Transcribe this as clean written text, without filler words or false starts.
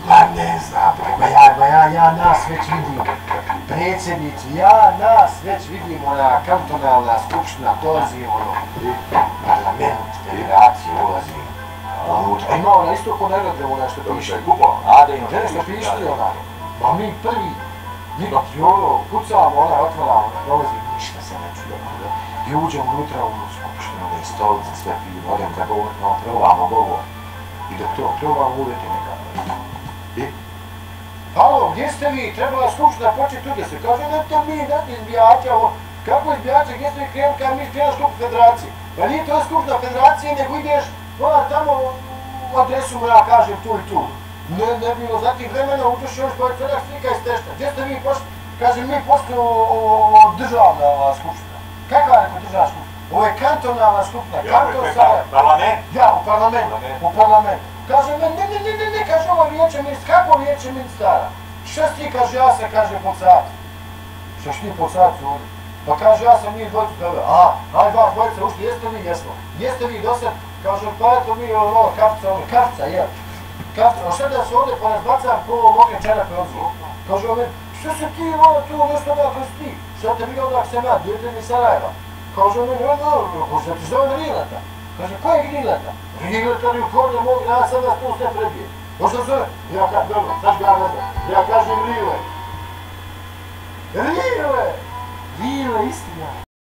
Ma ne znam, ja nas već vidim. Predsjednici, ja nas već vidim, ona kantonalna skupština dolazi, parlament, federacije ulazi. Ima ona isto ko nagrade, ona što piše. Nešto piše ona. Ma mi prvi, kucamo, ona otvara, dolazi, ništa se ne čuje. I uđem unutra u skupštinu, da je stolice, sve fino, odem da probamo govor. I dok to probamo, uvjeti nekako. Halo, gdje ste vi? Trebala skupština početi tu da se kaže, ne to mi, ne izbijače, kako izbijače, gdje ste vi krenuli, kada mi krenuli skupština federacije? Pa nije to skupština federacije, nego ideš, tamo u adresu mu ja kažem tu i tu. Ne bilo zatim vremena, uđeš još pored sada slika iz tešta. Gdje ste vi pošli? Kažem, mi postoji državna skupština. Kakva je državna skupština? Ovo je kantonalna skupština, kanton Sarajevo. Parlament? Ja, u parlamentu. Kaže, ne, kaže ovo vijeće ministara, kako vijeće ministara? Šta si ti, kaže, ja sam, kaže, pod sat. Šta si ti pod sat ovdje? Pa kaže, ja sam njih dvojicu tebe. Aj vas dvojica ušli, jeste vi, jesmo. Jeste vi do sad, kaže, pa eto mi kafca, jel? Kafca, a šta da se ovdje pa nas bacam ko mokre čarape odzvu? Kaže, što se ti, tu nešto dakle si ti? Šta te vidio odak sam ja, djetelj iz Sarajeva? Kaže, kaže, ti zove Rileta. Kaže, ko je Rileta? Rileta li u korne mogu, ja sam nas tu sve prebije. Možda zove? Ja kažem, dobro, znaš ga ne znam. Ja kažem Rile. Rile, istina.